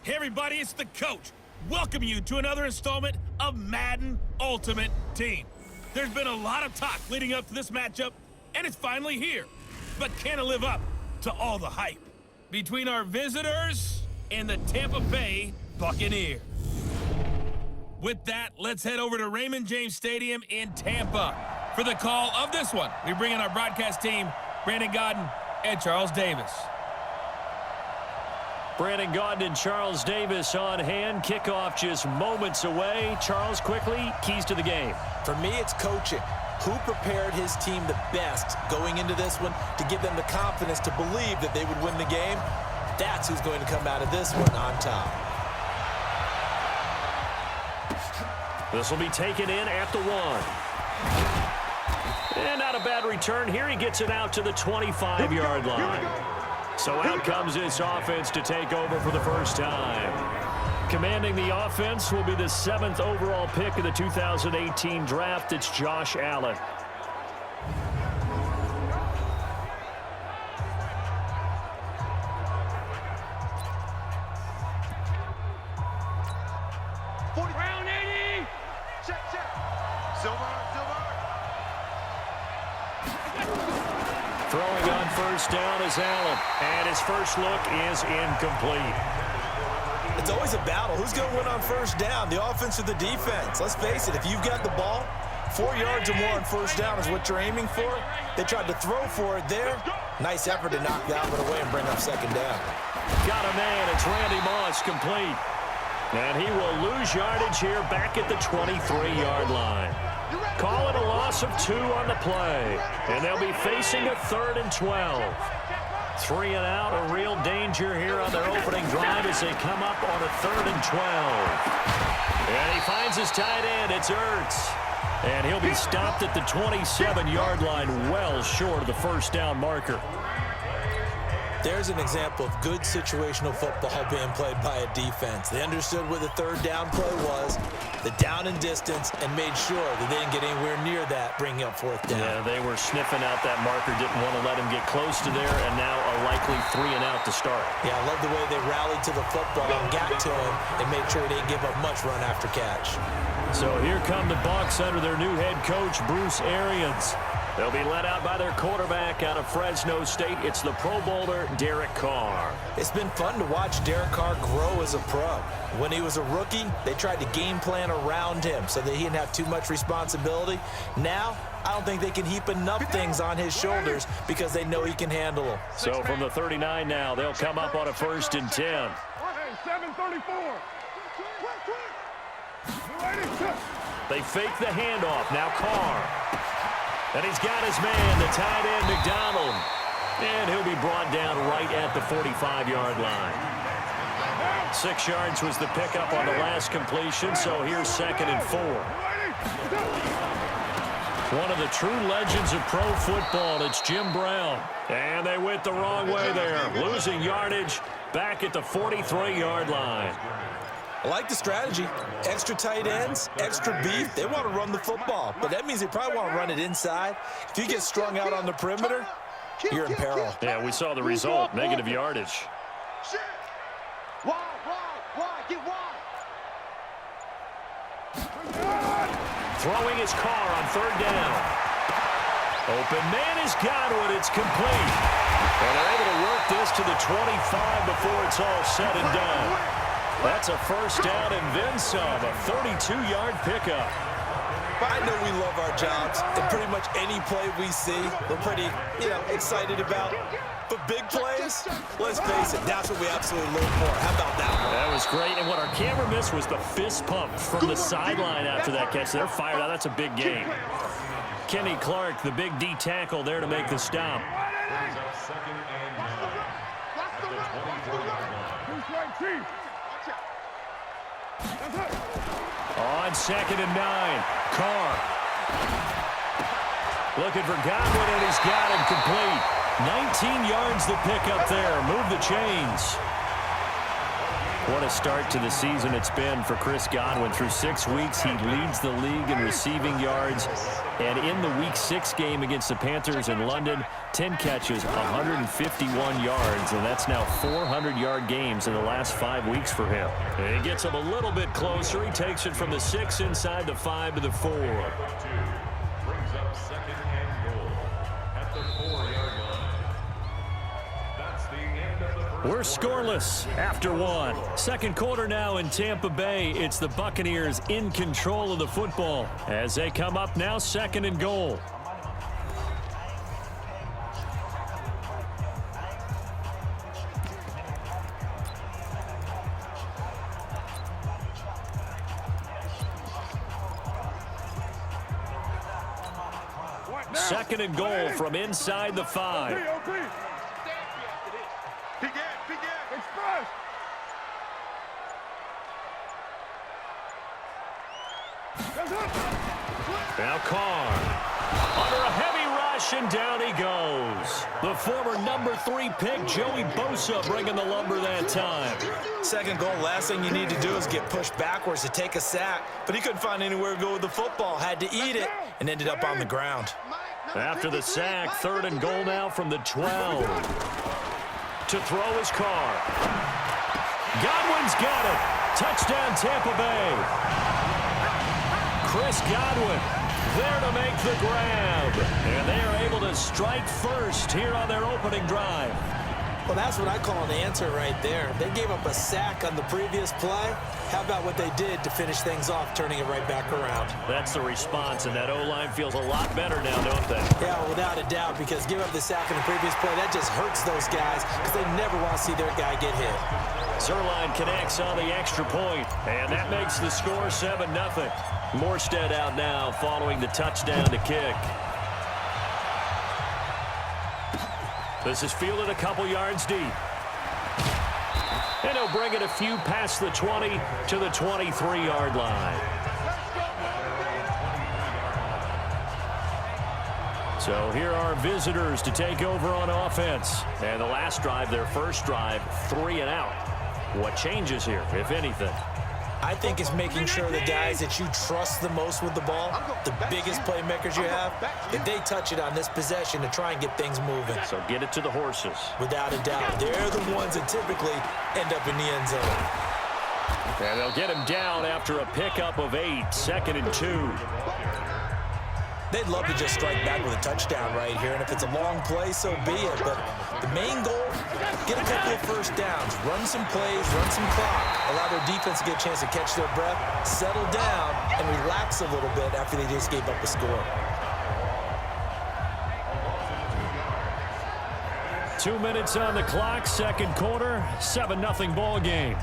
Hey everybody, it's the coach. Welcome you to another installment of Madden Ultimate Team. There's been a lot of talk leading up to this matchup, and it's finally here. But can it live up to all the hype? Between our visitors and the Tampa Bay Buccaneers. With that, let's head over to Raymond James Stadium in Tampa. For the call of this one, we bring in our broadcast team, Brandon Godden and Charles Davis. Brandon Gaudin and Charles Davis on hand. Kickoff just moments away. Charles, quickly, keys to the game. For me, it's coaching. Who prepared his team the best going into this one to give them the confidence to believe that they would win the game? That's who's going to come out of this one on top. This will be taken in at the 1. And not a bad return here. He gets it out to the 25-yard line. So out comes this offense to take over for the first time. Commanding the offense will be the 7th overall pick of the 2018 draft. It's Josh Allen. Round 80. Check. Silver. Throwing on first down is Allen, and his first look is incomplete. It's always a battle. Who's going to win on first down, the offense or the defense? Let's face it, if you've got the ball, 4 yards or more on first down is what you're aiming for. They tried to throw for it there. Nice effort to knock that one away and bring up second down. Got a man. It's Randy Moss, complete. And he will lose yardage here back at the 23-yard line. Call it a loss of 2 on the play. And they'll be facing a 3rd and 12. 3 and out, a real danger here on their opening drive as they come up on a 3rd and 12. And he finds his tight end. It's Ertz. And he'll be stopped at the 27-yard line, well short of the first down marker. There's an example of good situational football being played by a defense. They understood where the 3rd down play was, the down and distance, and made sure that they didn't get anywhere near that, bringing up 4th down. Yeah, they were sniffing out that marker, didn't want to let him get close to there, and now a likely 3 and out to start. Yeah, I love the way they rallied to the football and got to him and made sure he didn't give up much run after catch. So here come the Bucs under their new head coach, Bruce Arians. They'll be led out by their quarterback out of Fresno State. It's the Pro Bowler, Derek Carr. It's been fun to watch Derek Carr grow as a pro. When he was a rookie, they tried to game plan around him so that he didn't have too much responsibility. Now, I don't think they can heap enough things on his shoulders because they know he can handle them. So from the 39 now, they'll come up on a 1st and 10. 7:34. They fake the handoff. Now Carr. And he's got his man, the tight end, McDonald. And he'll be brought down right at the 45-yard line. 6 yards was the pickup on the last completion, so here's 2nd and 4. One of the true legends of pro football, it's Jim Brown. And they went the wrong way there, losing yardage back at the 43-yard line. I like the strategy. Extra tight ends, extra beef. They want to run the football, but that means they probably want to run it inside. If you get strung out on the perimeter, you're in peril. Yeah, we saw the result, negative yardage. Get wide. Throwing his Carr on 3rd down. Open man is Godwin. It's complete. And they're able to work this to the 25 before it's all said and done. That's a first down and then some, a 32-yard pickup. I know we love our jobs, and pretty much any play we see, we're pretty, excited about. But big plays, let's face it, that's what we absolutely live for. How about that one? That was great, and what our camera missed was the fist pump from the sideline after that catch. They're fired out. That's a big game. Kenny Clark, the big D tackle there to make the stop. On 2nd and 9, Carr. Looking for Godwin, and he's got him complete. 19 yards the pickup there. Move the chains. What a start to the season it's been for Chris Godwin. Through 6 weeks, he leads the league in receiving yards. And in the Week 6 game against the Panthers in London, 10 catches, 151 yards. And that's now 400-yard games in the last 5 weeks for him. And he gets him a little bit closer. He takes it from the 6 inside the 5 to the 4. Brings up second and goal at the 4-yard line. That's the end of the first. We're scoreless after 1. Second quarter now in Tampa Bay. It's the Buccaneers in control of the football as they come up now second and goal. Second and goal from inside the 5. Express. Now Carr under a heavy rush, and down he goes. The former number 3 pick, Joey Bosa, bringing the lumber that time. Second goal, last thing you need to do is get pushed backwards to take a sack. But he couldn't find anywhere to go with the football. Had to eat it and ended up on the ground. After the sack, third and goal now from the 12. To throw his Carr. Godwin's got it. Touchdown, Tampa Bay. Chris Godwin there to make the grab. And they are able to strike first here on their opening drive. Well, that's what I call an answer right there. They gave up a sack on the previous play. How about what they did to finish things off, turning it right back around? That's the response, and that O-line feels a lot better now, don't they? Yeah, without a doubt, because give up the sack in the previous play, that just hurts those guys because they never want to see their guy get hit. Zerline connects on the extra point, and that makes the score 7-0. Morstead out now following the touchdown to kick. This is fielded a couple yards deep. And he'll bring it a few past the 20 to the 23-yard line. So here are visitors to take over on offense. And the last drive, their first drive, 3 and out. What changes here, if anything? I think it's making sure the guys that you trust the most with the ball, the biggest playmakers you have, that they touch it on this possession to try and get things moving. So get it to the horses. Without a doubt. They're the ones that typically end up in the end zone. And they'll get him down after a pickup of 8, 2nd and 2. They'd love to just strike back with a touchdown right here, and if it's a long play, so be it. But the main goal, get a couple of first downs, run some plays, run some clock, allow their defense to get a chance to catch their breath, settle down, and relax a little bit after they just gave up a score. 2 minutes on the clock, second quarter, 7-0 ball game.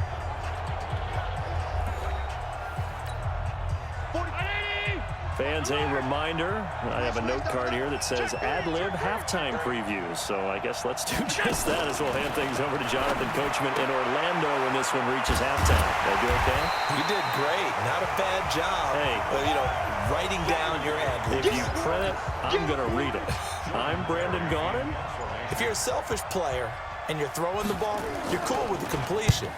Fans, a reminder, I have a note card here that says ad-lib halftime previews. So I guess let's do just that as we'll hand things over to Jonathan Coachman in Orlando when this one reaches halftime. Did I do okay? You did great. Not a bad job. Hey. But, you know, writing down your ad-lib. If you print it, I'm going to read it. I'm Brandon Gaudin. If you're a selfish player and you're throwing the ball, you're cool with the completion.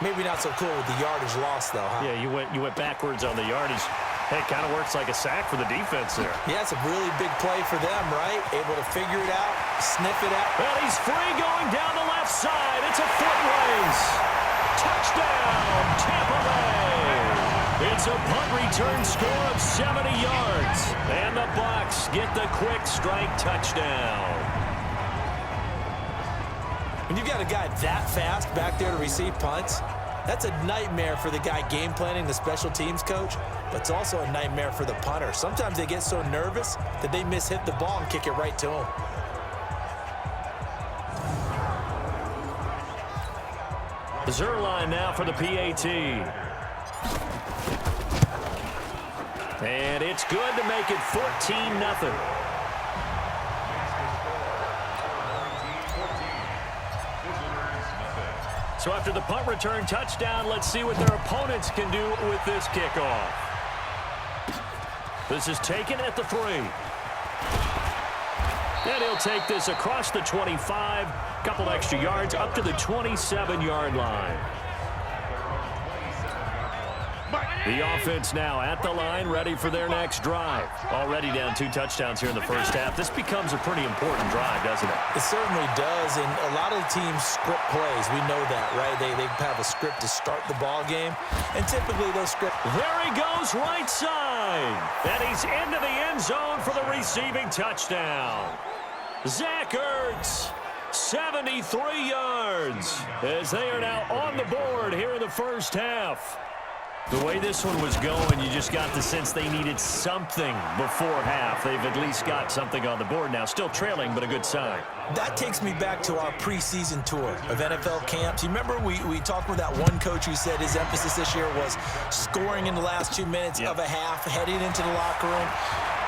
Maybe not so cool with the yardage loss, though, huh? Yeah, you went backwards on the yardage. Hey, it kind of works like a sack for the defense there. Yeah, it's a really big play for them, right? Able to figure it out, sniff it out. Well, he's free going down the left side. It's a foot race. Touchdown, Tampa Bay. It's a punt return score of 70 yards. And the Bucs get the quick strike touchdown. When you've got a guy that fast back there to receive punts, that's a nightmare for the guy game planning, the special teams coach, but it's also a nightmare for the punter. Sometimes they get so nervous that they mishit the ball and kick it right to him. Zerline now for the PAT. And it's good to make it 14-0. So after the punt return touchdown, let's see what their opponents can do with this kickoff. This is taken at the 3. And he'll take this across the 25, couple extra yards up to the 27-yard line. The offense now at the line, ready for their next drive. Already down 2 touchdowns here in the first half. This becomes a pretty important drive, doesn't it? It certainly does, and a lot of the teams script plays. We know that, right? They have a script to start the ball game, and typically those scripts... There he goes right side, and he's into the end zone for the receiving touchdown. Zach Ertz, 73 yards, as they are now on the board here in the first half. The way this one was going, you just got the sense they needed something before half. They've at least got something on the board now. Still trailing, but a good sign. That takes me back to our preseason tour of NFL camps. You remember we talked with that one coach who said his emphasis this year was scoring in the last 2 minutes of a half, heading into the locker room.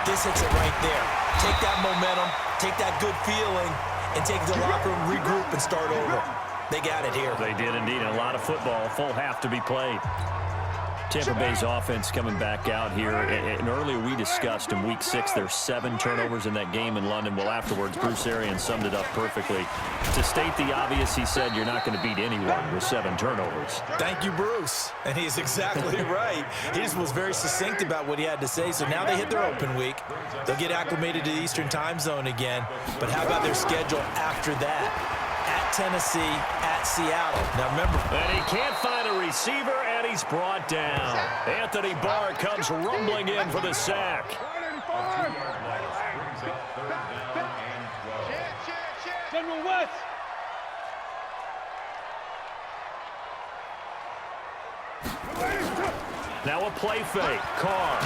This hits it right there. Take that momentum, take that good feeling, and take it to the locker room, regroup, and start over. They got it here. They did indeed. A lot of football, full half to be played. Tampa Bay's offense coming back out here. And earlier we discussed in Week 6 there's 7 turnovers in that game in London. Well, afterwards, Bruce Arians summed it up perfectly. To state the obvious, he said you're not going to beat anyone with 7 turnovers. Thank you, Bruce. And he's exactly right. He just was very succinct about what he had to say. So now they hit their open week. They'll get acclimated to the Eastern time zone again. But how about their schedule after that? At Tennessee, at Seattle. Now remember. And he can't find a receiver, and he's brought down. Anthony Barr comes rumbling in for the sack. General West. Now a play fake. Carr.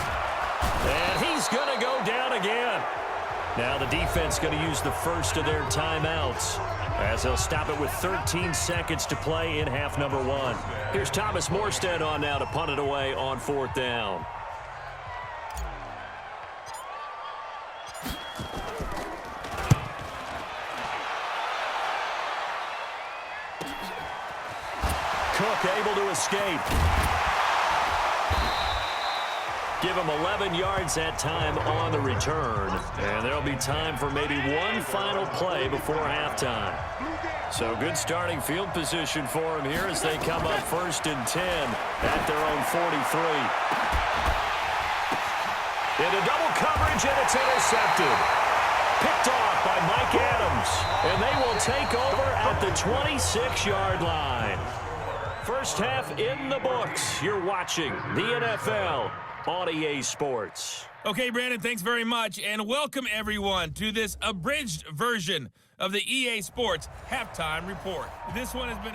And he's going to go down again. Now the defense going to use the first of their timeouts, as they'll stop it with 13 seconds to play in half number 1. Here's Thomas Morstead on now to punt it away on 4th down. Cook able to escape. Give him 11 yards that time on the return. And there'll be time for maybe one final play before halftime. So good starting field position for him here as they come up 1st and 10 at their own 43. Into double coverage, and it's intercepted. Picked off by Mike Adams. And they will take over at the 26-yard line. First half in the books. You're watching the NFL on EA Sports. Okay, Brandon, thanks very much, and welcome everyone to this abridged version of the EA Sports Halftime Report. This one has been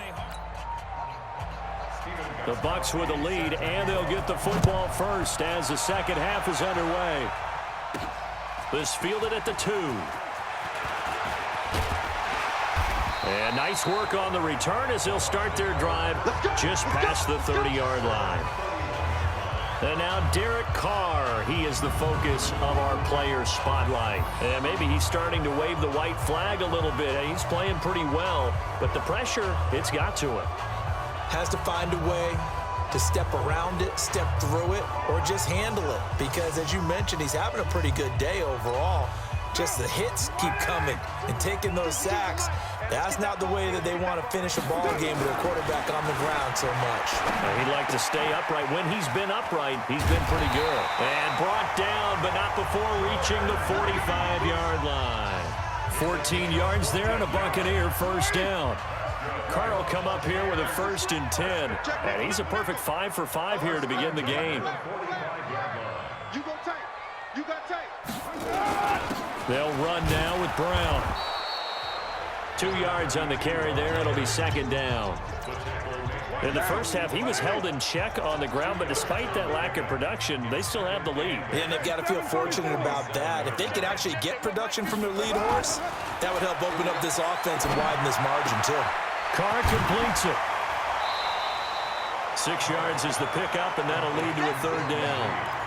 The Bucs with a lead, and they'll get the football first as the second half is underway. This fielded at the 2. And nice work on the return as they'll start their drive just past the 30-yard line. And now Derek Carr, he is the focus of our player spotlight. And maybe he's starting to wave the white flag a little bit. He's playing pretty well, but the pressure, it's got to him. Has to find a way to step around it, step through it, or just handle it. Because as you mentioned, he's having a pretty good day overall. Just the hits keep coming and taking those sacks. That's not the way that they want to finish a ball game with a quarterback on the ground so much. He'd like to stay upright. When he's been upright, he's been pretty good. And brought down, but not before reaching the 45-yard line. 14 yards there and a Buccaneer first down. Carr will come up here with a 1st and 10. And he's a perfect 5 for 5 here to begin the game. You go tight. You got tight. They'll run now with Brown. 2 yards on the carry there. It'll be 2nd down. In the first half, he was held in check on the ground, but despite that lack of production, they still have the lead. And they've got to feel fortunate about that. If they could actually get production from their lead horse, that would help open up this offense and widen this margin, too. Carr completes it. 6 yards is the pickup, and that'll lead to a 3rd down.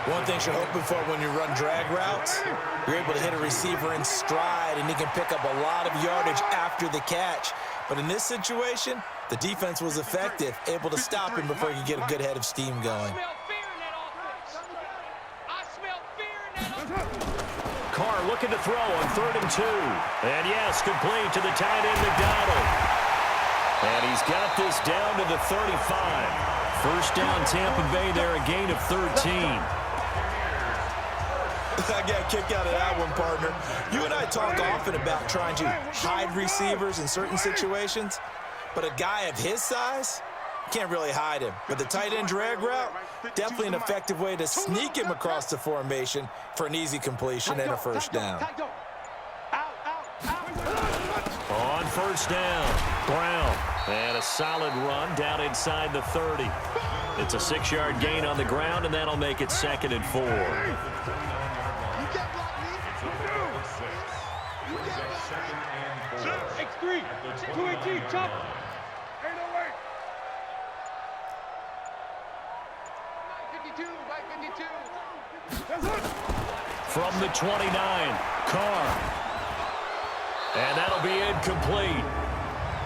One thing you're hoping for when you run drag routes, you're able to hit a receiver in stride, and he can pick up a lot of yardage after the catch. But in this situation, the defense was effective, able to stop him before he could get a good head of steam going. Carr looking to throw on 3rd and 2. And yes, complete to the tight end, McDonald. And he's got this down to the 35. First down, Tampa Bay there, a gain of 13. I got a kick out of that one, partner. You and I talk often about trying to hide receivers in certain situations, but a guy of his size can't really hide him. But the tight end drag route, definitely an effective way to sneak him across the formation for an easy completion and a first down. On first down, Brown. And a solid run down inside the 30. It's a 6-yard gain on the ground, and that'll make it 2nd and 4. X3, 218, chop. 808. 52. From the 29, Carr. And that'll be incomplete.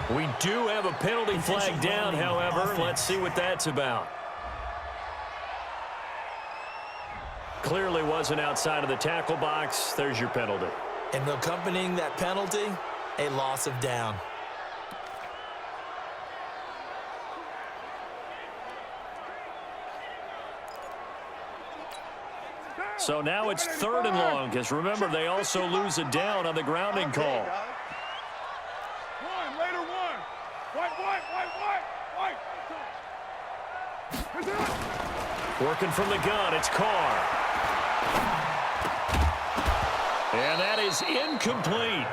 We do have a penalty flag down, however. Let's see what that's about. Clearly wasn't outside of the tackle box. There's your penalty. And accompanying that penalty, a loss of down. So now it's 3rd and long, because remember, they also lose a down on the grounding call. One, later one. White. Working from the gun, it's Carr. And that is incomplete.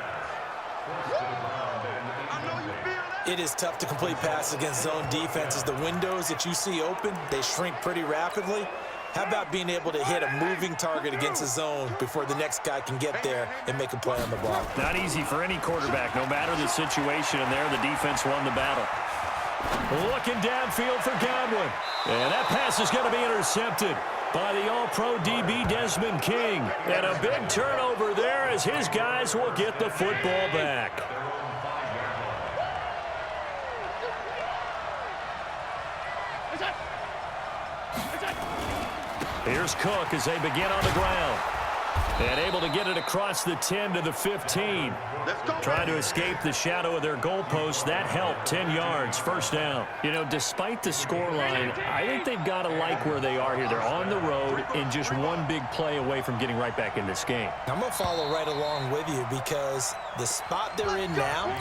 It is tough to complete passes against zone defenses. The windows that you see open, they shrink pretty rapidly. How about being able to hit a moving target against a zone before the next guy can get there and make a play on the ball? Not easy for any quarterback, no matter the situation, and there the defense won the battle. Looking downfield for Godwin. And that pass is going to be intercepted by the All-Pro DB Desmond King. And a big turnover there as his guys will get the football back. Here's Cook as they begin on the ground. And able to get it across the 10 to the 15. Trying to escape the shadow of their goalpost. That helped. 10 yards, first down. You know, despite the scoreline, I think they've got to like where they are here. They're on the road and just one big play away from getting right back in this game. I'm going to follow right along with you because the spot they're in now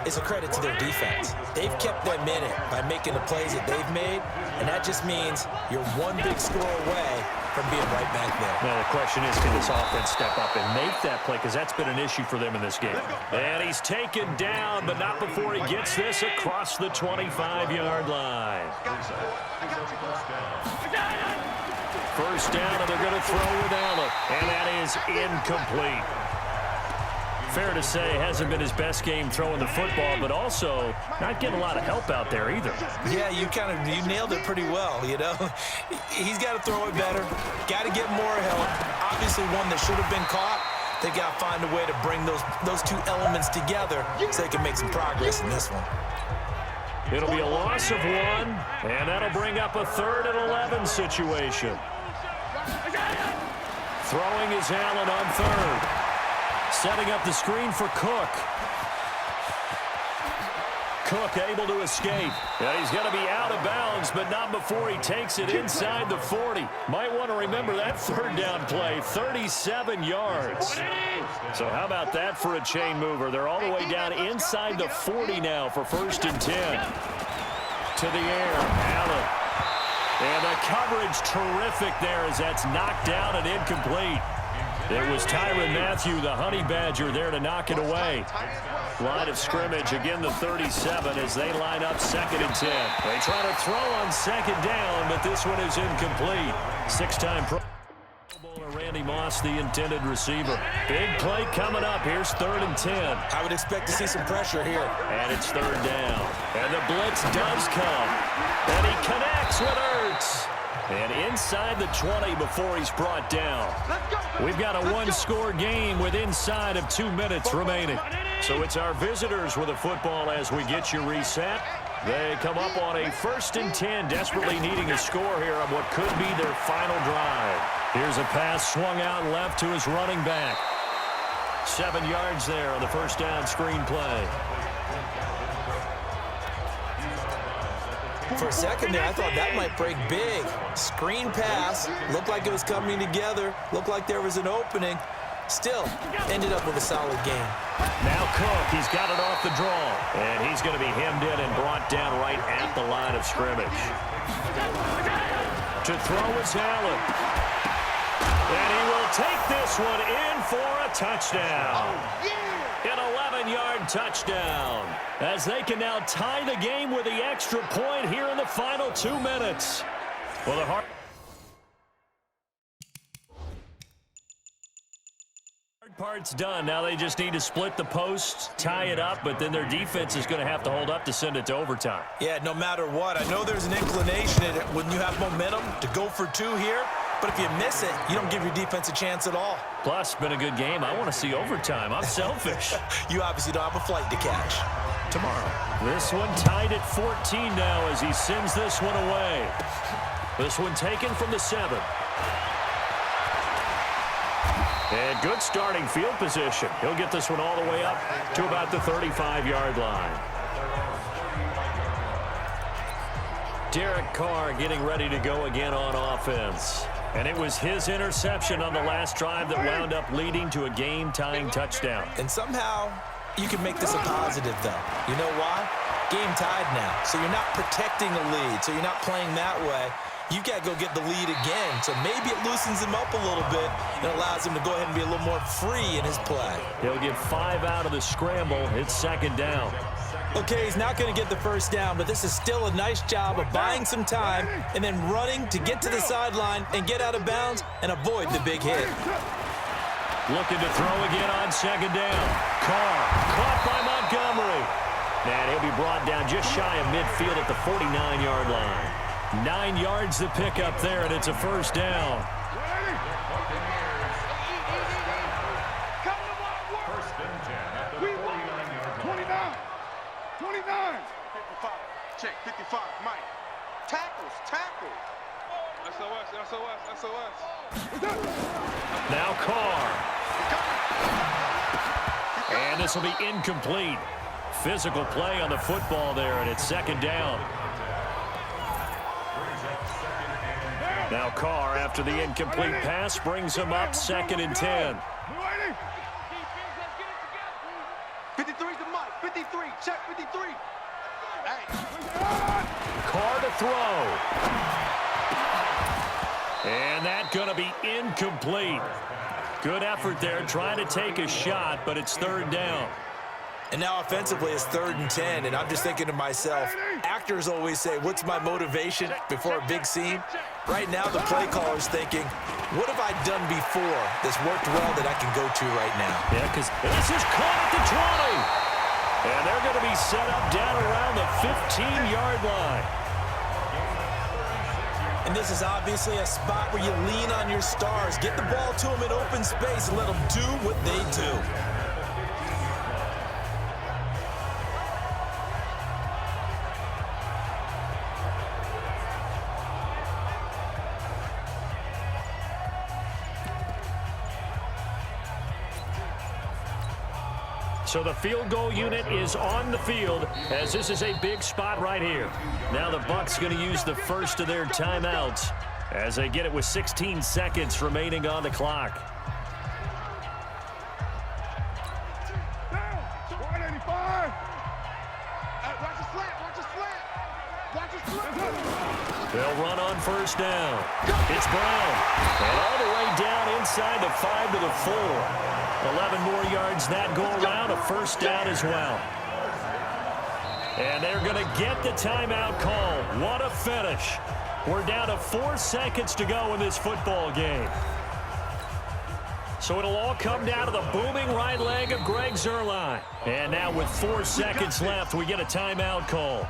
is a credit to their defense. They've kept them in it by making the plays that they've made, and that just means you're one big score away from being right back there. Now the question is, can this offense step up and make that play? Because that's been an issue for them in this game. And he's taken down, but not before he gets this across the 25-yard line. First down, and they're going to throw with Allen. And that is incomplete. Fair to say, hasn't been his best game throwing the football, but also not getting a lot of help out there either. Yeah, you nailed it pretty well, you know. He's got to throw it better, got to get more help. Obviously one that should have been caught. They got to find a way to bring those two elements together so they can make some progress in this one. It'll be a loss of 1, and that'll bring up a 3rd and 11 situation. Throwing is Allen on 3rd. Setting up the screen for Cook. Cook able to escape. Yeah, he's going to be out of bounds, but not before he takes it inside the 40. Might want to remember that 3rd down play, 37 yards. So how about that for a chain mover? They're all the way down inside the 40 now for 1st and 10. To the air, Allen. And the coverage terrific there as that's knocked down and incomplete. It was Tyrann Mathieu, the Honey Badger, there to knock it away. Line of scrimmage, again the 37 as they line up 2nd and 10. They try to throw on 2nd down, but this one is incomplete. 6-time Pro Bowler Randy Moss, the intended receiver. Big play coming up. Here's 3rd and 10. I would expect to see some pressure here. And it's 3rd down. And the blitz does come. And he connects with Ertz. And inside the 20 before he's brought down. We've got a one-score game with inside of 2 minutes remaining. So it's our visitors with a football as we get you reset. They come up on a 1st and 10, desperately needing a score here on what could be their final drive. Here's a pass swung out left to his running back. 7 yards there on the first down screen play. For a second there, I thought that might break big. Screen pass, looked like it was coming together, looked like there was an opening. Still, ended up with a solid game. Now Cook, he's got it off the draw. And he's going to be hemmed in and brought down right at the line of scrimmage. To throw is Allen. And he will take this one in for a touchdown. An 11-yard touchdown. As they can now tie the game with the extra point here in the final 2 minutes. Well, the hard part's done. Now they just need to split the posts, tie it up, but then their defense is going to have to hold up to send it to overtime. Yeah, no matter what. I know there's an inclination when you have momentum to go for 2 here, but if you miss it, you don't give your defense a chance at all. Plus, been a good game. I want to see overtime. I'm selfish. You obviously don't have a flight to catch. Tomorrow. This one tied at 14 now as he sends this one away. This one taken from the 7. And good starting field position. He'll get this one all the way up to about the 35-yard line. Derek Carr getting ready to go again on offense. And it was his interception on the last drive that wound up leading to a game-tying touchdown. And somehow you can make this a positive, though. You know why? Game tied now. So you're not protecting a lead. So you're not playing that way. You've got to go get the lead again. So maybe it loosens him up a little bit and allows him to go ahead and be a little more free in his play. He'll get 5 out of the scramble. It's second down. Okay, he's not going to get the first down, but this is still a nice job of buying some time and then running to get to the sideline and get out of bounds and avoid the big hit. Looking to throw again on second down. Carr caught by Montgomery. And he'll be brought down just shy of midfield at the 49-yard line. 9 yards to pick up there, and it's a first down. First and 10 at the 49-yard line. 29. 55. Check. 55. Mike. Tackles. SOS. Now Carr. And this will be incomplete. Physical play on the football there, and it's second down. Now Carr, after the incomplete pass, brings him up second and 10. 53 to Mike. 53. Check 53. Carr to throw. And that's going to be incomplete. Good effort there, trying to take a shot, but it's third down. And now offensively it's 3rd and 10, and I'm just thinking to myself, actors always say, what's my motivation before a big scene? Right now the play caller's thinking, what have I done before that's worked well that I can go to right now? Yeah, because this is caught at the 20. And they're going to be set up down around the 15-yard line. And this is obviously a spot where you lean on your stars. Get the ball to them in open space and let them do what they do. So the field goal unit is on the field as this is a big spot right here. Now the Bucs going to use the first of their timeouts as they get it with 16 seconds remaining on the clock. They'll run on first down. It's Brown. And all the way down inside the 5 to the 4. 11 more yards that go around, a first down as well. And they're going to get the timeout call. What a finish. We're down to 4 seconds to go in this football game. So it'll all come down to the booming right leg of Greg Zuerlein. And now with 4 seconds left, we get a timeout call.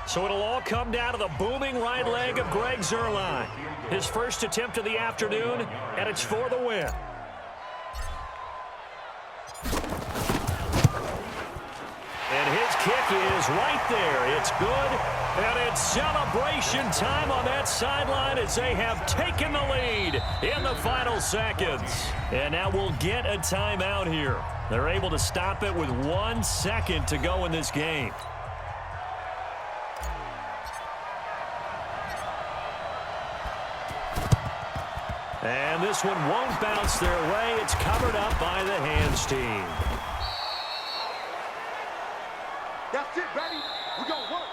So it'll all come down to the booming right leg of Greg Zuerlein. His first attempt of the afternoon, and it's for the win. And his kick is right there. It's good, and it's celebration time on that sideline as they have taken the lead in the final seconds. And now we'll get a timeout here. They're able to stop it with 1 second to go in this game. And this one won't bounce their way. It's covered up by the hands team. That's it, baby. We're going to work.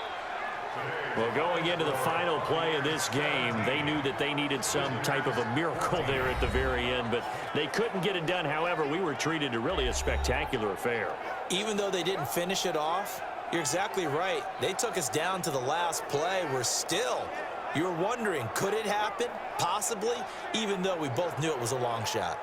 Well, going into the final play of this game, they knew that they needed some type of a miracle there at the very end, but they couldn't get it done. However, we were treated to really a spectacular affair. Even though they didn't finish it off, you're exactly right. They took us down to the last play. You were wondering, could it happen? Possibly, even though we both knew it was a long shot.